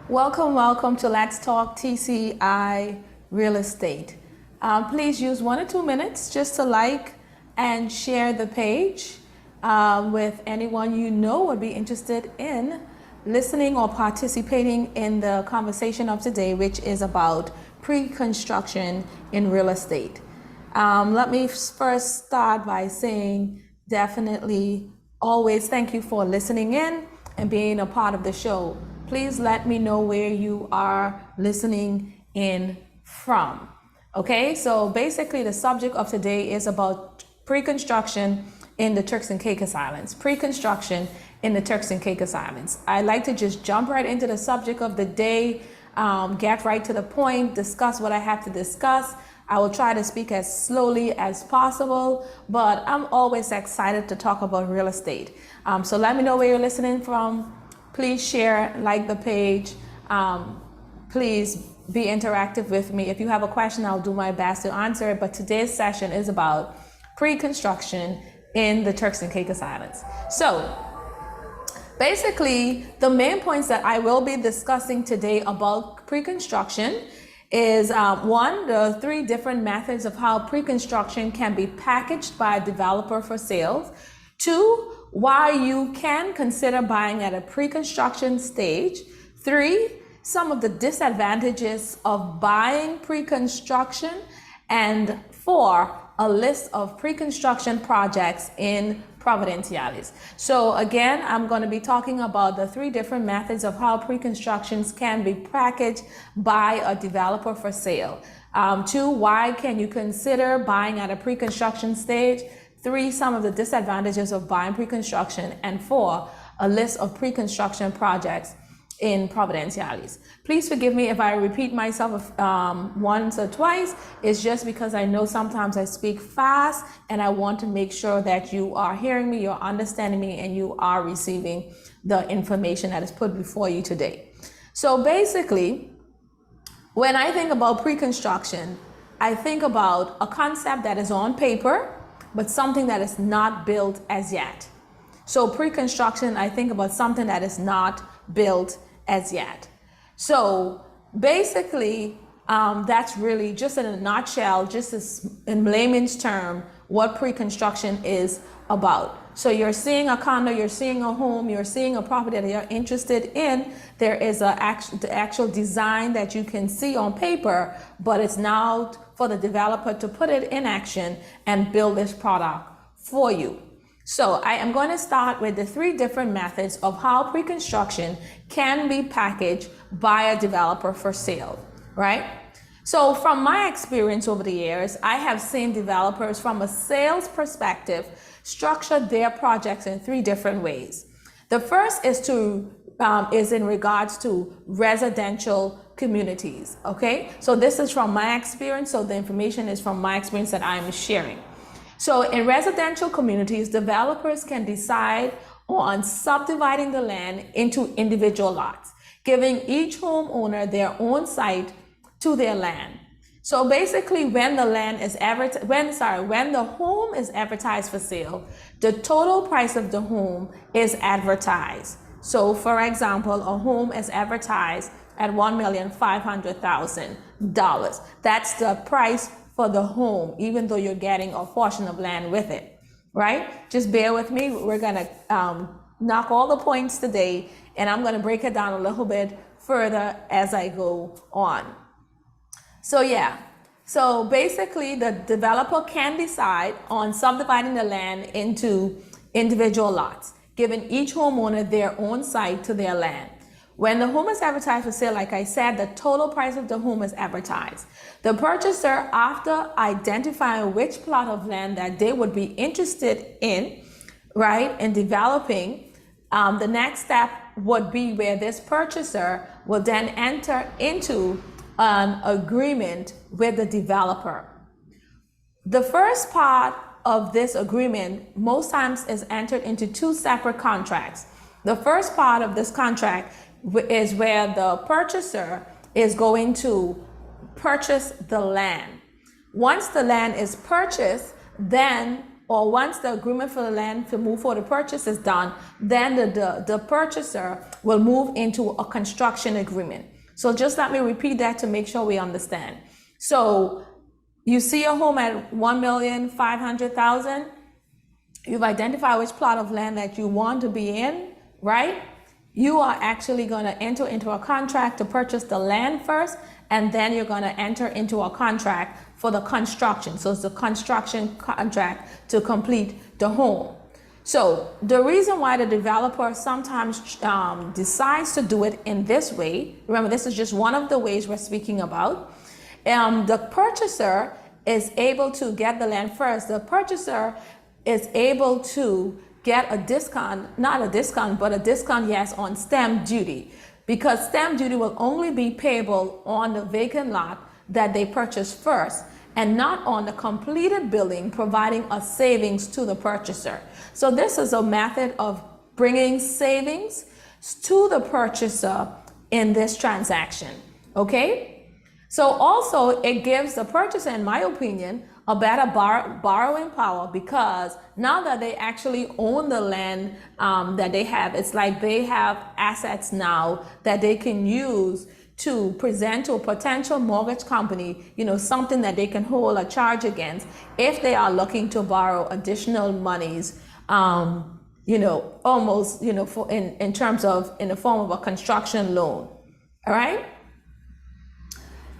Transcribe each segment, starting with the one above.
Welcome to Let's Talk TCI Real Estate. Please use 1 or 2 minutes just to like and share the page with anyone you know would be interested in listening or participating in the conversation of today, which is about pre-construction in real estate. Let me first start by saying definitely always thank you for listening in and being a part of the show. Please let me know where you are listening in from. Okay, so basically the subject of today is about pre-construction in the Turks and Caicos Islands. Pre-construction in the Turks and Caicos Islands. I like to just jump right into the subject of the day, get right to the point, discuss what I have to discuss. I will try to speak as slowly as possible, but I'm always excited to talk about real estate. So let me know where you're listening from. Please share, like the page. Please be interactive with me. If you have a question, I'll do my best to answer it. But today's session is about pre-construction in the Turks and Caicos Islands. So basically, the main points that I will be discussing today about pre-construction is one, the 3 different methods of how pre-construction can be packaged by a developer for sale. 2, why you can consider buying at a pre-construction stage. 3, some of the disadvantages of buying pre-construction. And 4, a list of pre-construction projects in Providenciales. So again, I'm going to be talking about the 3 different methods of how pre-constructions can be packaged by a developer for sale. 2, why can you consider buying at a pre-construction stage? 3, some of the disadvantages of buying pre-construction. And 4, a list of pre-construction projects in Providenciales. Please forgive me if I repeat myself once or twice. It's just because I know sometimes I speak fast and I want to make sure that you are hearing me, you're understanding me, and you are receiving the information that is put before you today. So basically, when I think about pre-construction, I think about a concept that is on paper, but something that is not built as yet. So pre-construction, I think about something that is not built as yet. So basically, that's really just in a nutshell, just as in layman's term, what pre-construction is about. So you're seeing a condo, you're seeing a home, you're seeing a property that you're interested in. There is the actual design that you can see on paper, but it's now for the developer to put it in action and build this product for you. So I am going to start with the 3 different methods of how pre-construction can be packaged by a developer for sale, right? So from my experience over the years, I have seen developers from a sales perspective structure their projects in 3 different ways. The first is in regards to residential communities, okay? So this is from my experience, so the information is from my experience that I'm sharing. So in residential communities, developers can decide on subdividing the land into individual lots, giving each homeowner their own site to their land. So basically, when the home is advertised for sale, the total price of the home is advertised. So for example, a home is advertised at $1,500,000. That's the price for the home, even though you're getting a portion of land with it, right? Just bear with me. We're gonna knock all the points today, and I'm gonna break it down a little bit further as I go on. So yeah, so basically the developer can decide on subdividing the land into individual lots, giving each homeowner their own site to their land. When the home is advertised for sale, like I said, the total price of the home is advertised. The purchaser, after identifying which plot of land that they would be interested in, right, in developing, the next step would be where this purchaser will then enter into an agreement with the developer. The first part of this agreement most times is entered into 2 separate contracts. The first part of this contract is where the purchaser is going to purchase the land. Once the land is purchased, then or once the agreement for the land to move forward the purchase is done, then the purchaser will move into a construction agreement. So just let me repeat that to make sure we understand. So you see a home at 1,500,000. You've identified which plot of land that you want to be in, right? You are actually going to enter into a contract to purchase the land first, and then you're going to enter into a contract for the construction. So it's a construction contract to complete the home. So the reason why the developer sometimes decides to do it in this way, remember this is just one of the ways we're speaking about, the purchaser is able to get the land first. The purchaser is able to get a discount, not a discount, but a discount, yes, on stamp duty, because stamp duty will only be payable on the vacant lot that they purchased first, and not on the completed building, providing a savings to the purchaser. So this is a method of bringing savings to the purchaser in this transaction, okay? So also it gives the purchaser, in my opinion, a better borrowing power, because now that they actually own the land that they have, it's like they have assets now that they can use to present to a potential mortgage company, something that they can hold a charge against if they are looking to borrow additional monies, almost, for in terms of in the form of a construction loan. All right.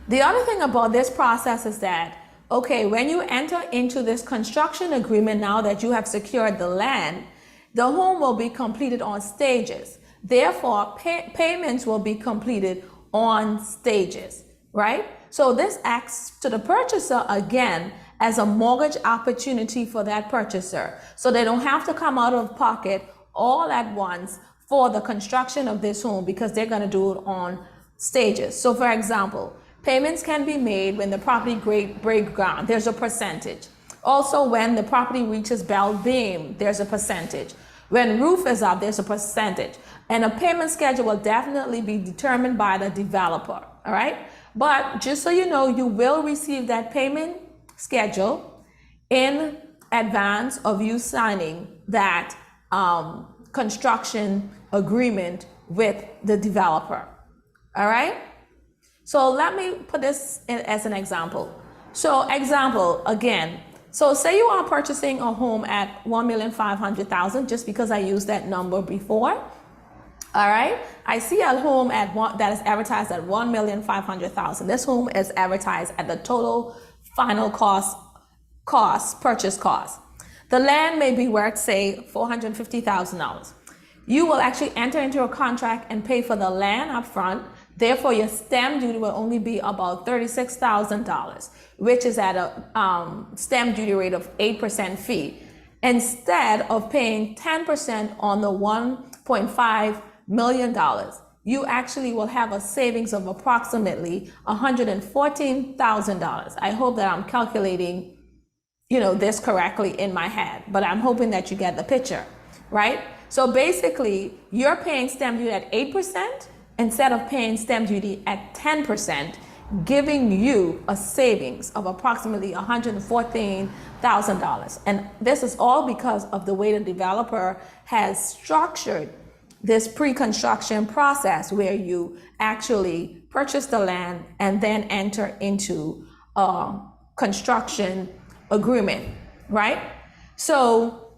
The other thing about this process is that, okay, when you enter into this construction agreement, now that you have secured the land, the home will be completed on stages. Therefore, payments will be completed on stages, right? So this acts to the purchaser again as a mortgage opportunity for that purchaser. So they don't have to come out of pocket all at once for the construction of this home, because they're going to do it on stages. So for example, payments can be made when the property breaks ground, there's a percentage. Also, when the property reaches bell beam, there's a percentage. When roof is up, there's a percentage. And a payment schedule will definitely be determined by the developer, all right? But just so you know, you will receive that payment schedule in advance of you signing that construction agreement with the developer, all right? So let me put this in as an example. So example, again, so say you are purchasing a home at 1,500,000, just because I used that number before. All right, I see a home at that is advertised at 1,500,000. This home is advertised at the total final purchase cost. The land may be worth, say, $450,000. You will actually enter into a contract and pay for the land up front. Therefore, your stamp duty will only be about $36,000, which is at a stamp duty rate of 8% fee, instead of paying 10% on the $1.5 million. You actually will have a savings of approximately $114,000. I hope that I'm calculating, this correctly in my head, but I'm hoping that you get the picture, right? So basically, you're paying stamp duty at 8% instead of paying stamp duty at 10%, giving you a savings of approximately $114,000. And this is all because of the way the developer has structured this pre-construction process, where you actually purchase the land and then enter into a construction agreement, right? So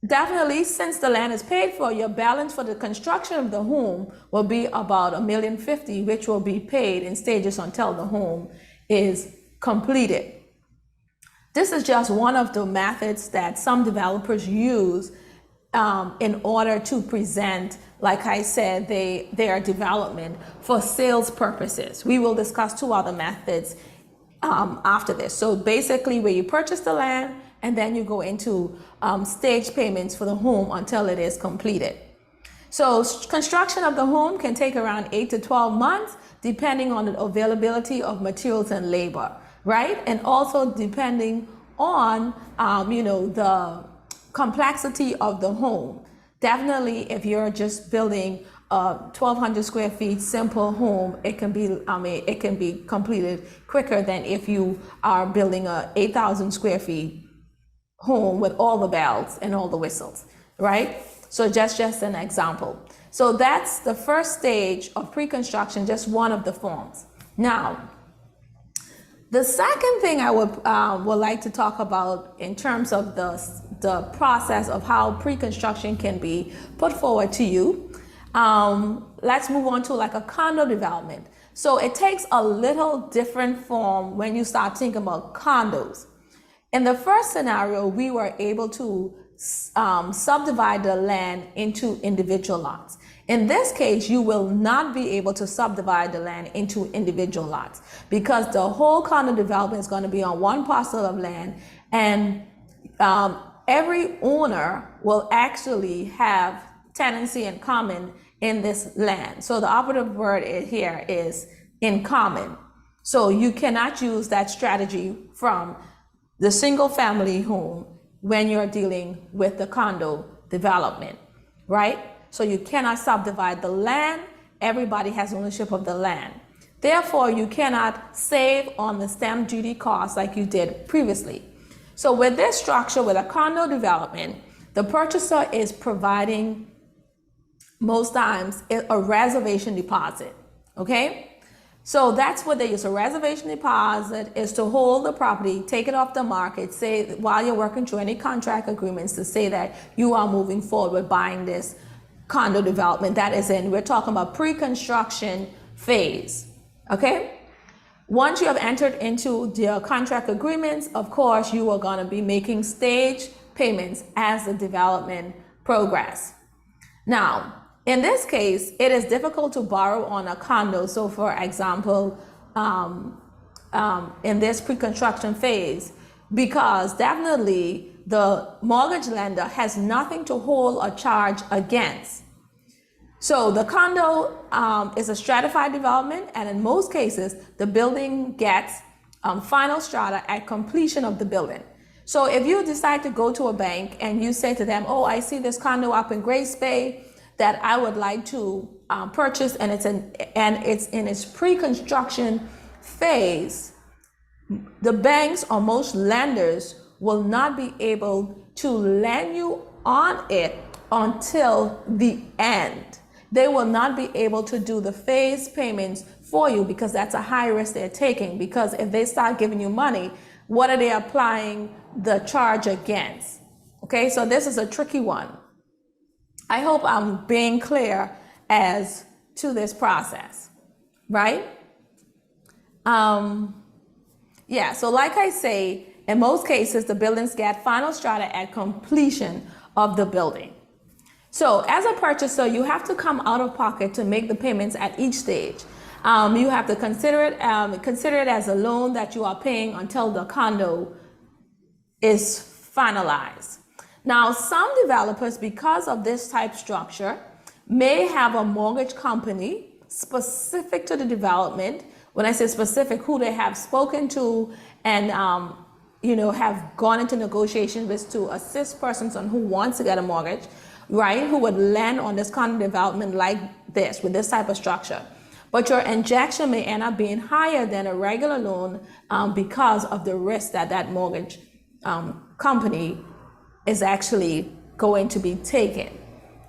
definitely, since the land is paid for, your balance for the construction of the home will be about $1,050,000, which will be paid in stages until the home is completed. This is just one of the methods that some developers use in order to present, like I said, their development for sales purposes. We will discuss two other methods after this. So basically, where you purchase the land, and then you go into stage payments for the home until it is completed. So construction of the home can take around 8 to 12 months, depending on the availability of materials and labor, right? And also depending on, the complexity of the home. Definitely, if you're just building a 1,200 square feet simple home, it can be completed quicker than if you are building a 8,000 square feet home with all the bells and all the whistles, right? So just an example. So that's the first stage of pre-construction, just one of the forms. Now, the second thing I would like to talk about in terms of the process of how pre-construction can be put forward to you, let's move on to like a condo development. So it takes a little different form when you start thinking about condos. In the first scenario, we were able to subdivide the land into individual lots. In this case, you will not be able to subdivide the land into individual lots because the whole condo development is going to be on one parcel of land, and every owner will actually have tenancy in common in this land. So the operative word here is in common. So you cannot use that strategy from the single family home when you're dealing with the condo development, right? So you cannot subdivide the land. Everybody has ownership of the land. Therefore, you cannot save on the stamp duty costs like you did previously. So with this structure, with a condo development, the purchaser is providing most times a reservation deposit, okay? So that's what they use. A reservation deposit is to hold the property, take it off the market, say while you're working through any contract agreements to say that you are moving forward with buying this condo development. That is we're talking about pre-construction phase, okay? Once you have entered into the contract agreements, of course, you are going to be making stage payments as the development progress. Now, in this case, it is difficult to borrow on a condo. So for example, in this pre-construction phase, because definitely the mortgage lender has nothing to hold or charge against. So the condo is a stratified development, and in most cases, the building gets final strata at completion of the building. So if you decide to go to a bank and you say to them, oh, I see this condo up in Grace Bay that I would like to purchase, and it's in its pre-construction phase, the banks or most lenders will not be able to lend you on it until the end. They will not be able to do the phase payments for you because that's a high risk they're taking, because if they start giving you money, what are they applying the charge against? Okay, so this is a tricky one. I hope I'm being clear as to this process, right? Yeah, so like I say, in most cases, the buildings get final strata at completion of the building. So as a purchaser, you have to come out of pocket to make the payments at each stage. You have to consider it as a loan that you are paying until the condo is finalized. Now, some developers, because of this type structure, may have a mortgage company specific to the development. When I say specific, who they have spoken to and have gone into negotiations with to assist persons on who wants to get a mortgage, right? Who would lend on this condo development like this, with this type of structure. But your injection may end up being higher than a regular loan because of the risk that mortgage company is actually going to be taking,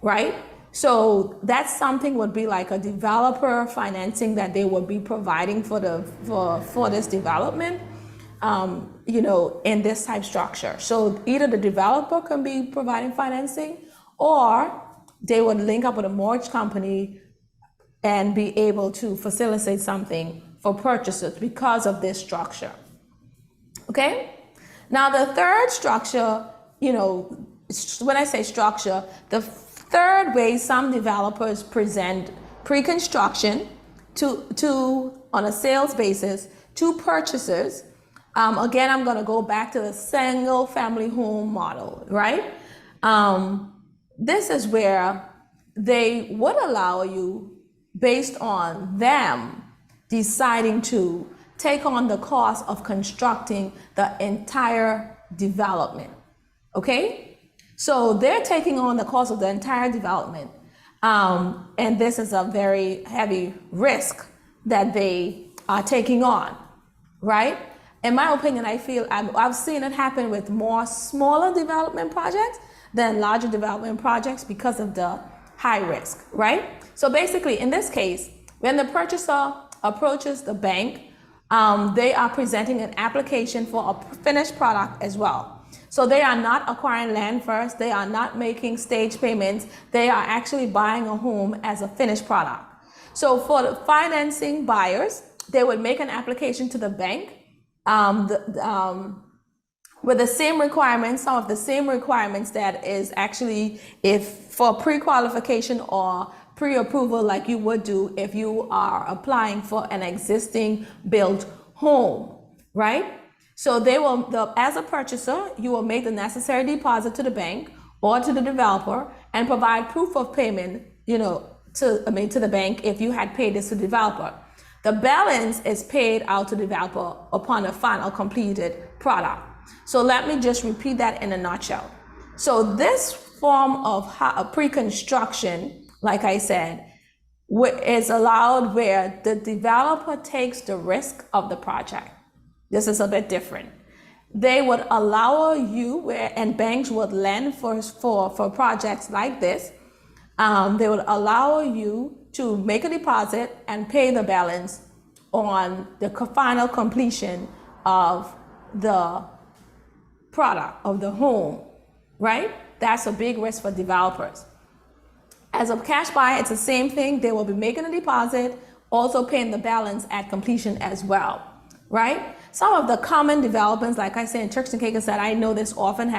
right? So that's something would be like a developer financing that they would be providing for this development, in this type structure. So either the developer can be providing financing, or they would link up with a mortgage company and be able to facilitate something for purchasers because of this structure. Okay? Now the third structure, when I say structure, the third way some developers present pre-construction to on a sales basis to purchasers. Again, I'm going to go back to the single family home model, right? This is where they would allow you, based on them deciding to take on the cost of constructing the entire development. Okay? So they're taking on the cost of the entire development. And this is a very heavy risk that they are taking on, right? in my opinion, I feel I've seen it happen with more smaller development projects than larger development projects because of the high risk, right? So basically, in this case, when the purchaser approaches the bank, they are presenting an application for a finished product as well. So they are not acquiring land first, they are not making stage payments, they are actually buying a home as a finished product. So for the financing buyers, they would make an application to the bank with the same requirements, some of the same requirements that is actually if for pre-qualification or pre-approval like you would do if you are applying for an existing built home, right? So they will, as a purchaser, you will make the necessary deposit to the bank or to the developer and provide proof of payment, to the bank if you had paid this to the developer. The balance is paid out to the developer upon a final completed product. So let me just repeat that in a nutshell. So this form of pre-construction, like I said, is allowed where the developer takes the risk of the project. This is a bit different. They would allow you, and banks would lend for projects like this. They would allow you to make a deposit and pay the balance on the final completion of the product of the home, right? That's a big risk for developers. As a cash buyer, it's the same thing. They will be making a deposit, also paying the balance at completion as well, right? Some of the common developments, like I said, in Turks and Caicos that I know this often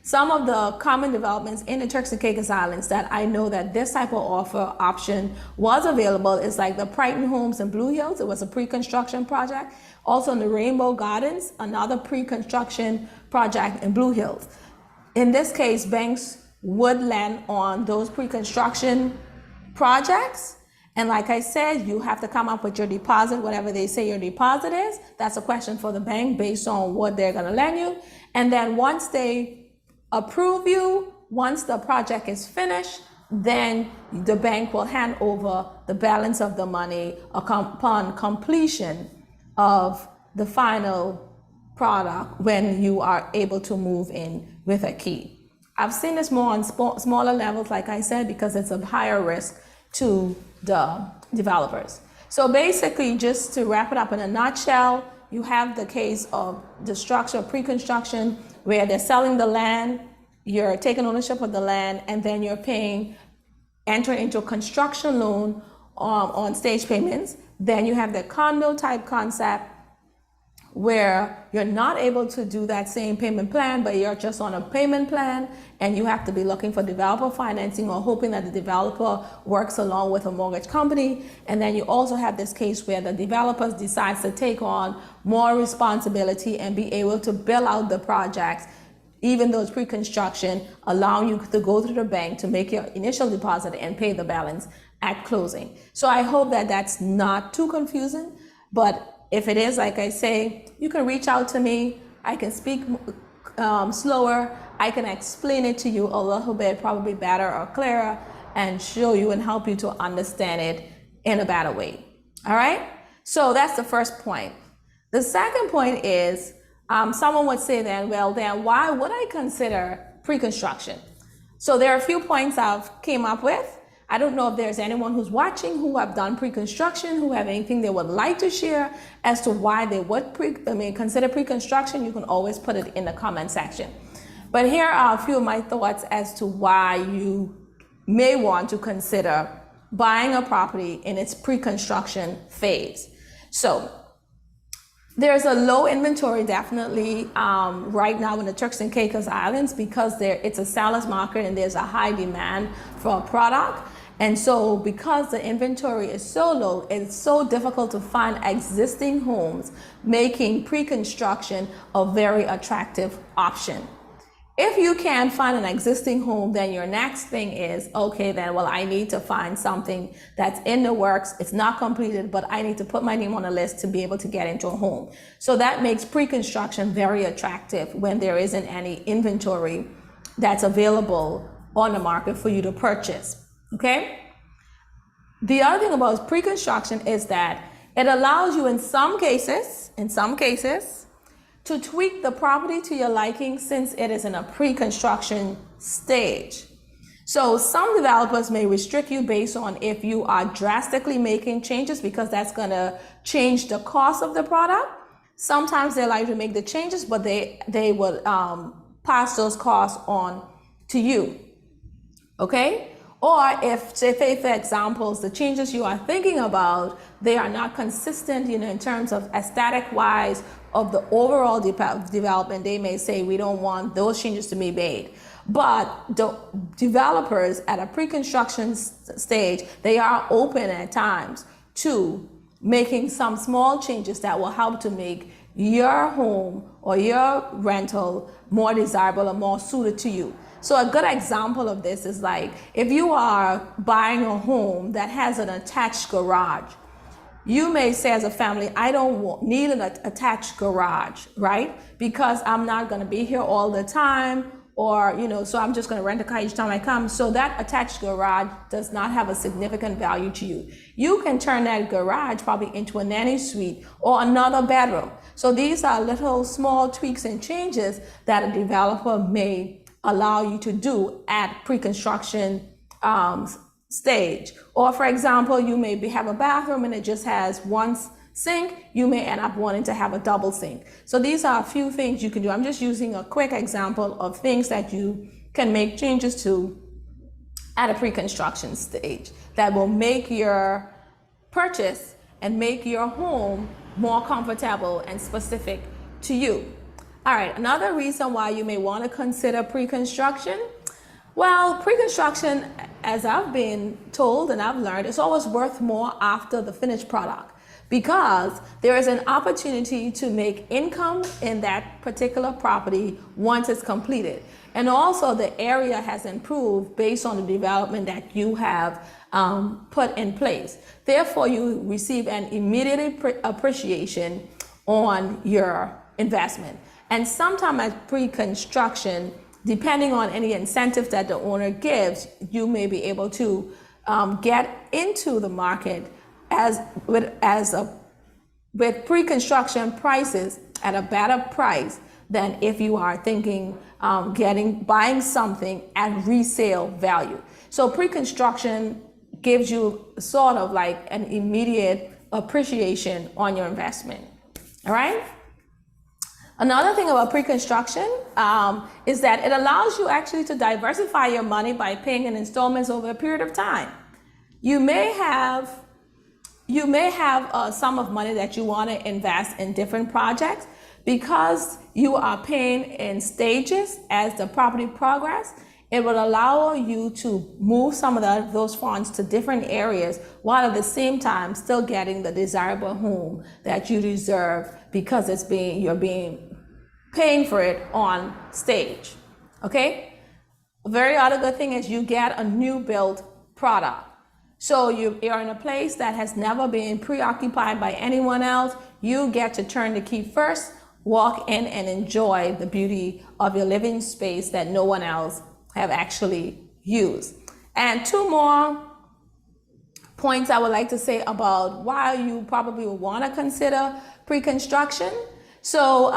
some of the common developments in the Turks and Caicos Islands that I know that this type of offer option was available is like the Brighton Homes in Blue Hills. It was a pre-construction project. Also in the Rainbow Gardens, another pre-construction project in Blue Hills. In this case, banks would lend on those pre-construction projects. And like I said, you have to come up with your deposit, whatever they say your deposit is. That's a question for the bank based on what they're gonna lend you. And then once they approve you, once the project is finished, then the bank will hand over the balance of the money upon completion of the final product when you are able to move in with a key. I've seen this more on smaller levels, like I said, because it's a higher risk to the developers. So basically, just to wrap it up in a nutshell, you have the case of the structure, pre-construction, where they're selling the land, you're taking ownership of the land, and then you're entering into a construction loan on stage payments. Then you have the condo type concept where you're not able to do that same payment plan, but you're just on a payment plan, and you have to be looking for developer financing or hoping that the developer works along with a mortgage company. And then you also have this case where the developer decides to take on more responsibility and be able to bill out the projects, even though it's pre-construction, allowing you to go to the bank to make your initial deposit and pay the balance at closing. So I hope that that's not too confusing, but if it is, like I say, you can reach out to me. I can speak slower. I can explain it to you a little bit, probably better or clearer, and show you and help you to understand it in a better way. All right? So that's the first point. The second point is, someone would say then, well, then why would I consider pre-construction? So there are a few points I've came up with. I don't know if there's anyone who's watching who have done pre-construction, who have anything they would like to share as to why they would consider pre-construction. You can always put it in the comment section. But here are a few of my thoughts as to why you may want to consider buying a property in its pre-construction phase. So there's a low inventory definitely right now in the Turks and Caicos Islands because it's a seller's market and there's a high demand for a product. And so because the inventory is so low, it's so difficult to find existing homes, making pre-construction a very attractive option. If you can find an existing home, then your next thing is, okay, then, well, I need to find something that's in the works. It's not completed, but I need to put my name on a list to be able to get into a home. So that makes pre-construction very attractive when there isn't any inventory that's available on the market for you to purchase, okay? The other thing about pre-construction is that It allows you in some cases, to tweak the property to your liking since it is in a pre-construction stage. So some developers may restrict you based on if you are drastically making changes, because that's going to change the cost of the product. Sometimes they like to make the changes, but they would pass those costs on to you. Okay? Or if, say, for examples, the changes you are thinking about, they are not consistent, in terms of aesthetic-wise of the overall development, they may say, we don't want those changes to be made. But the developers at a pre-construction stage, they are open at times to making some small changes that will help to make your home or your rental more desirable or more suited to you. So a good example of this is like if you are buying a home that has an attached garage, you may say as a family, I don't need an attached garage, right? Because I'm not going to be here all the time, or, so I'm just going to rent a car each time I come. So that attached garage does not have a significant value to you. You can turn that garage probably into a nanny suite or another bedroom. So these are little small tweaks and changes that a developer may allow you to do at pre-construction stage. Or for example, you may have a bathroom and it just has one sink, you may end up wanting to have a double sink. So these are a few things you can do. I'm just using a quick example of things that you can make changes to at a pre-construction stage that will make your purchase and make your home more comfortable and specific to you. All right, another reason why you may want to consider pre-construction. Well, pre-construction, as I've been told and I've learned, is always worth more after the finished product, because there is an opportunity to make income in that particular property once it's completed. And also the area has improved based on the development that you have put in place. Therefore, you receive an immediate appreciation on your investment. And sometimes at pre-construction, depending on any incentives that the owner gives, you may be able to get into the market with pre-construction prices at a better price than if you are thinking buying something at resale value. So pre-construction gives you sort of like an immediate appreciation on your investment. All right. Another thing about pre-construction is that it allows you actually to diversify your money by paying in installments over a period of time. You may have a sum of money that you want to invest in different projects. Because you are paying in stages as the property progress, it will allow you to move some of those funds to different areas while at the same time still getting the desirable home that you deserve, because you're paying for it on stage. Okay? A very other good thing is you get a new built product. So you're in a place that has never been preoccupied by anyone else. You get to turn the key first, walk in and enjoy the beauty of your living space that no one else have actually used. And two more points I would like to say about why you probably will want to consider pre-construction. So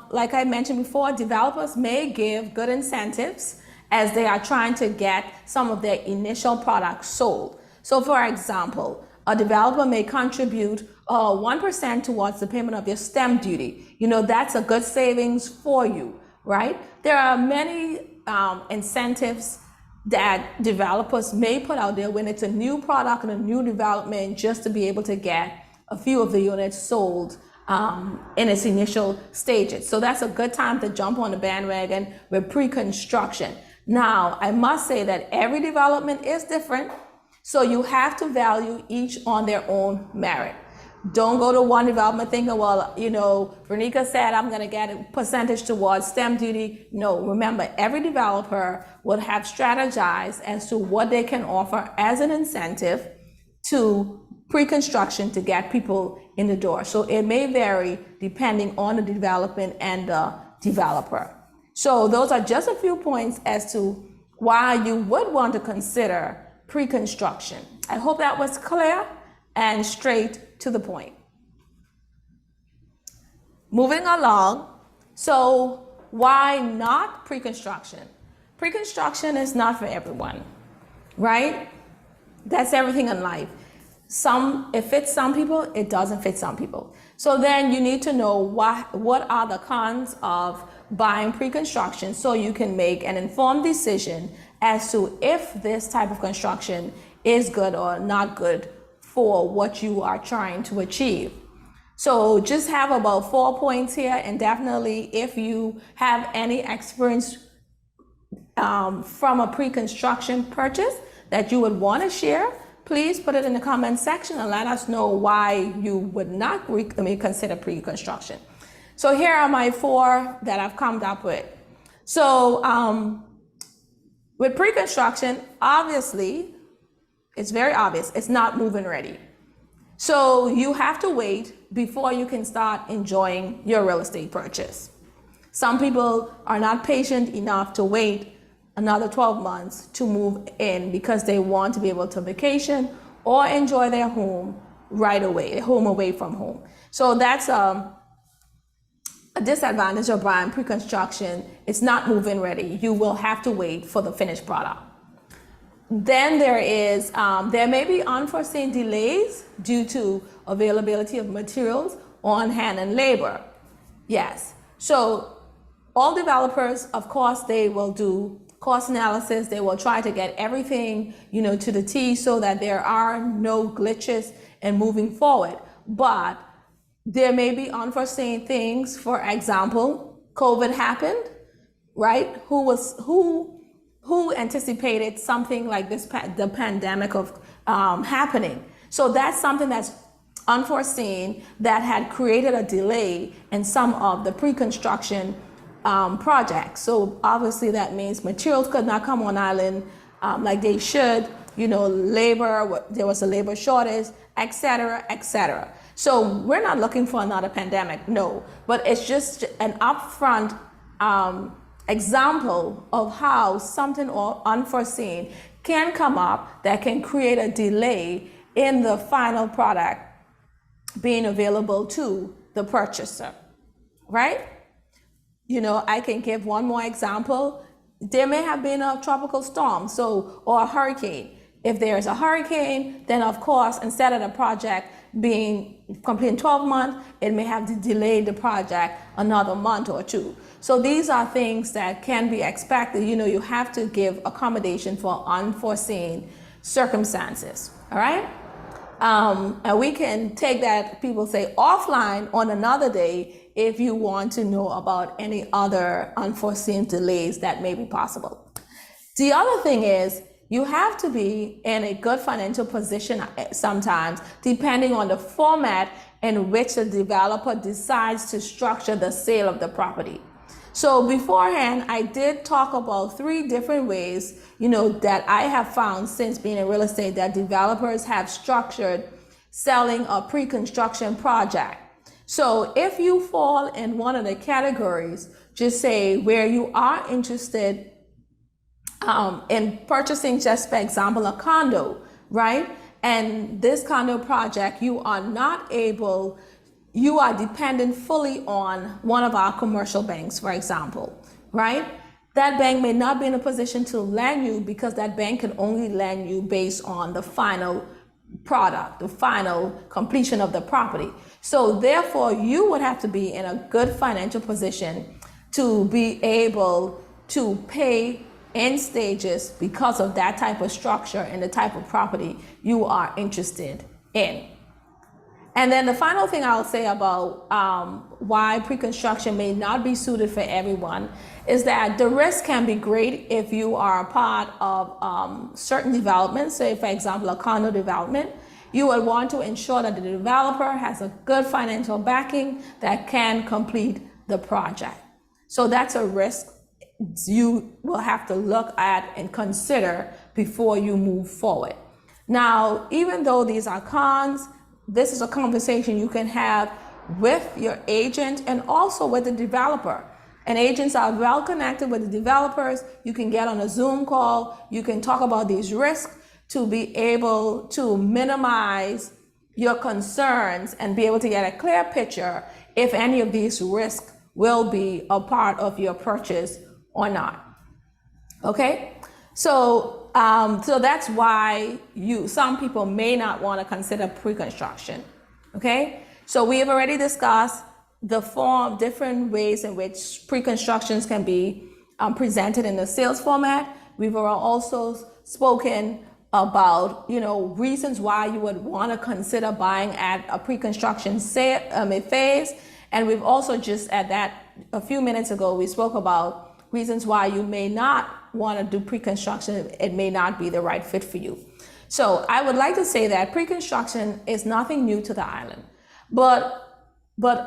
like I mentioned before, developers may give good incentives as they are trying to get some of their initial products sold. So for example, a developer may contribute 1% towards the payment of your stamp duty. That's a good savings for you, right? There are many incentives that developers may put out there when it's a new product and a new development, just to be able to get a few of the units sold in its initial stages. So that's a good time to jump on the bandwagon with pre-construction. Now, I must say that every development is different, so you have to value each on their own merit. Don't go to one development thinking, well, Vernica said I'm going to get a percentage towards stamp duty. No, remember, every developer would have strategized as to what they can offer as an incentive to pre-construction to get people in the door. So it may vary depending on the development and the developer. So those are just a few points as to why you would want to consider pre-construction. I hope that was clear and straight to the point. moving along. So why not pre-construction? Pre-construction is not for everyone, right? That's everything in life. It fits some people, it doesn't fit some people. So then you need to know what are the cons of buying pre-construction so you can make an informed decision as to if this type of construction is good or not good for what you are trying to achieve. So just have about 4 points here, and definitely if you have any experience from a pre-construction purchase that you would want to share, please put it in the comment section and let us know why you would not consider pre-construction. So here are my 4 that I've come up with. So with pre-construction, obviously, it's very obvious, it's not move-in ready. So you have to wait before you can start enjoying your real estate purchase. Some people are not patient enough to wait another 12 months to move in because they want to be able to vacation or enjoy their home right away, home away from home. So that's a disadvantage of buying pre-construction. It's not move-in ready. You will have to wait for the finished product. Then there may be unforeseen delays due to availability of materials on hand and labor. Yes. So all developers, of course, they will do cost analysis. They will try to get everything, to the T so that there are no glitches in moving forward. But there may be unforeseen things. For example, COVID happened, right? Who anticipated something like this, the pandemic of happening? So that's something that's unforeseen that had created a delay in some of the pre-construction projects. So obviously that means materials could not come on island like they should, labor, there was a labor shortage, et cetera, et cetera. So we're not looking for another pandemic, no, but it's just an upfront example of how something unforeseen can come up that can create a delay in the final product being available to the purchaser, right? I can give one more example. There may have been a tropical storm, or a hurricane. If there's a hurricane, then of course, instead of the project being complete in 12 months, it may have to delay the project another month or 2. So these are things that can be expected. You have to give accommodation for unforeseen circumstances, all right? And we can take that, people say, offline on another day if you want to know about any other unforeseen delays that may be possible. The other thing is, you have to be in a good financial position sometimes, depending on the format in which the developer decides to structure the sale of the property. So beforehand, I did talk about 3 different ways, that I have found since being in real estate that developers have structured selling a pre-construction project. So if you fall in one of the categories, just say where you are interested in purchasing, just for example, a condo, right? And this condo project, you are dependent fully on one of our commercial banks, for example, right? That bank may not be in a position to lend you because that bank can only lend you based on the final product, the final completion of the property. So therefore, you would have to be in a good financial position to be able to pay in stages because of that type of structure and the type of property you are interested in. And then the final thing I'll say about why pre-construction may not be suited for everyone is that the risk can be great if you are a part of certain developments. Say, for example, a condo development. You would want to ensure that the developer has a good financial backing that can complete the project. So that's a risk you will have to look at and consider before you move forward. Now, even though these are cons, this is a conversation you can have with your agent and also with the developer. And agents are well connected with the developers. You can get on a Zoom call. You can talk about these risks to be able to minimize your concerns and be able to get a clear picture if any of these risks will be a part of your purchase or not. Okay, so that's why some people may not want to consider pre-construction. Okay, so we have already discussed the different ways in which pre-constructions can be presented in the sales format. We've also spoken about reasons why you would want to consider buying at a pre-construction phase, and we've also just at that a few minutes ago we spoke about reasons why you may not want to do pre-construction. It may not be the right fit for you. So I would like to say that pre-construction is nothing new to the island, but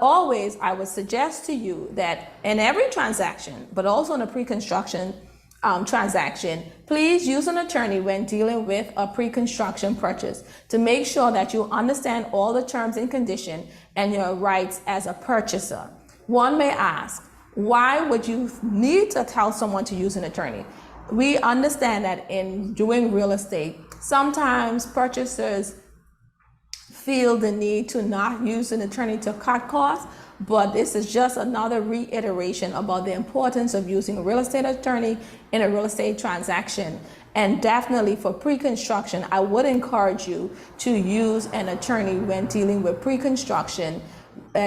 always I would suggest to you that in every transaction, but also in a pre-construction transaction, please use an attorney when dealing with a pre-construction purchase to make sure that you understand all the terms and conditions and your rights as a purchaser. One may ask, why would you need to tell someone to use an attorney? We understand that in doing real estate, sometimes purchasers feel the need to not use an attorney to cut costs, but this is just another reiteration about the importance of using a real estate attorney in a real estate transaction. And definitely for pre-construction, I would encourage you to use an attorney when dealing with pre-construction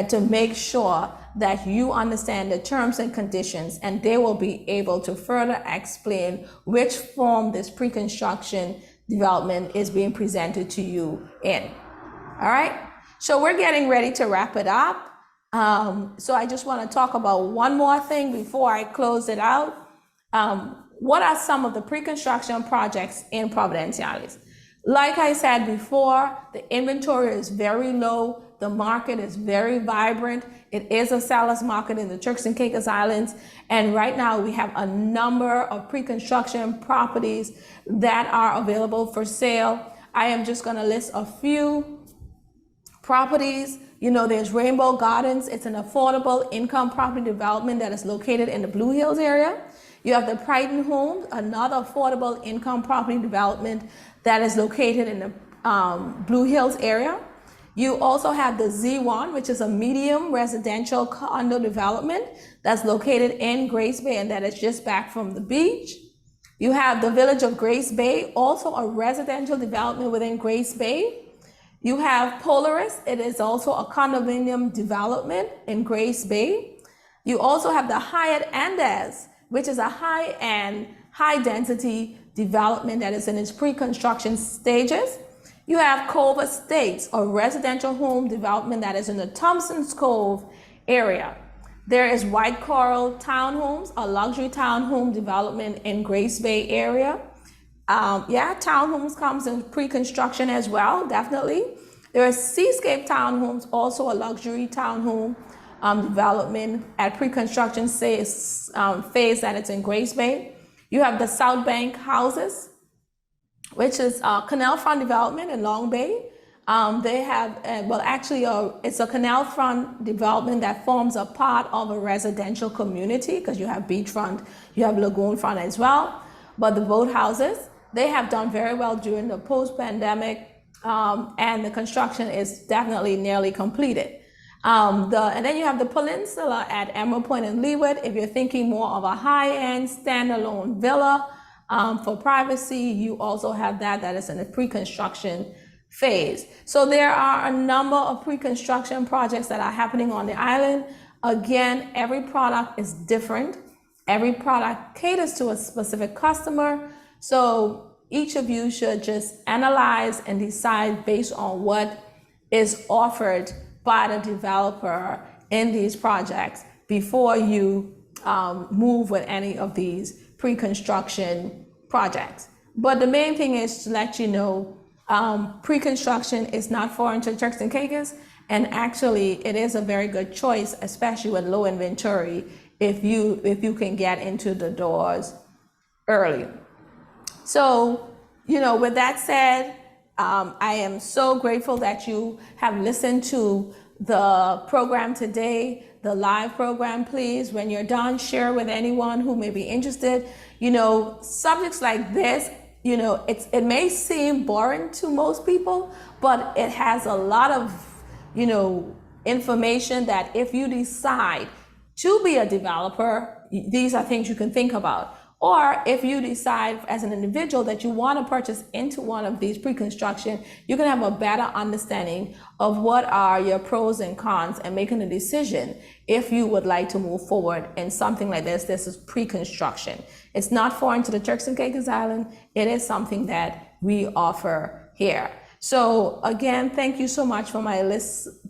to make sure that you understand the terms and conditions, and they will be able to further explain which form this pre-construction development is being presented to you in. All right, so we're getting ready to wrap it up. So I just want to talk about one more thing before I close it out. What are some of the pre-construction projects in Providenciales? Like I said before, the inventory is very low. The market is very vibrant. It is a seller's market in the Turks and Caicos Islands. And right now we have a number of pre-construction properties that are available for sale. I am just going to list a few properties. There's Rainbow Gardens. It's an affordable income property development that is located in the Blue Hills area. You have the Brighton Homes, another affordable income property development that is located in the Blue Hills area. You also have the Z1, which is a medium residential condo development that's located in Grace Bay, and that is just back from the beach. You have the Village of Grace Bay, also a residential development within Grace Bay. You have Polaris. It is also a condominium development in Grace Bay. You also have the Hyatt Andes, which is a high-end, high-density development that is in its pre-construction stages. You have Cove Estates, a residential home development that is in the Thompson's Cove area. There is White Coral Townhomes, a luxury townhome development in Grace Bay area. Townhomes comes in pre-construction as well, definitely. There is Seascape Townhomes, also a luxury townhome development at pre-construction phase that it's in Grace Bay. You have the South Bank Houses, which is a canal front development in Long Bay. They have, it's a canal front development that forms a part of a residential community because you have beachfront, you have lagoon front as well. But the boat houses, they have done very well during the post-pandemic, and the construction is definitely nearly completed. And then you have the Peninsula at Emerald Point and Leeward. If you're thinking more of a high-end standalone villa for privacy, you also have that is in the pre-construction phase. So there are a number of pre-construction projects that are happening on the island. Again, every product is different. Every product caters to a specific customer. So each of you should just analyze and decide based on what is offered by the developer in these projects before you move with any of these pre-construction projects. But the main thing is to let you know, pre-construction is not foreign to Turks and Caicos, and actually it is a very good choice, especially with low inventory, if you can get into the doors early. So, with that said, I am so grateful that you have listened to the program today, the live program. Please, when you're done, share with anyone who may be interested. Subjects like this, it may seem boring to most people, but it has a lot of, information that if you decide to be a developer, these are things you can think about. Or if you decide as an individual that you want to purchase into one of these pre-construction, you can have a better understanding of what are your pros and cons and making a decision if you would like to move forward in something like this. This is pre-construction. It's not foreign to the Turks and Caicos Islands. It is something that we offer here. So again, thank you so much for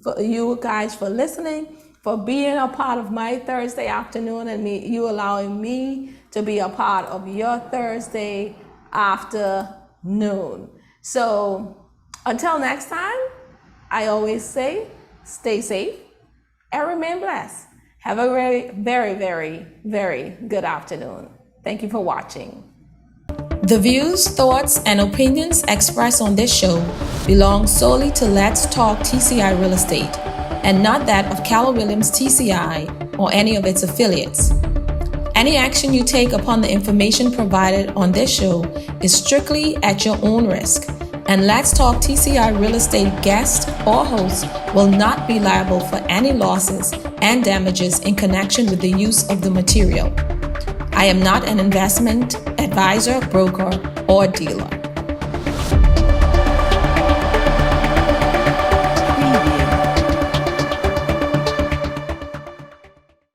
for you guys for listening, for being a part of my Thursday afternoon, and you allowing me to be a part of your Thursday afternoon. So until next time, I always say, stay safe and remain blessed. Have a very, very, very, very good afternoon. Thank you for watching. The views, thoughts, and opinions expressed on this show belong solely to Let's Talk TCI Real Estate and not that of Keller Williams TCI or any of its affiliates. Any action you take upon the information provided on this show is strictly at your own risk, and Let's Talk TCI Real Estate guest or host will not be liable for any losses and damages in connection with the use of the material. I am not an investment advisor, broker, or dealer.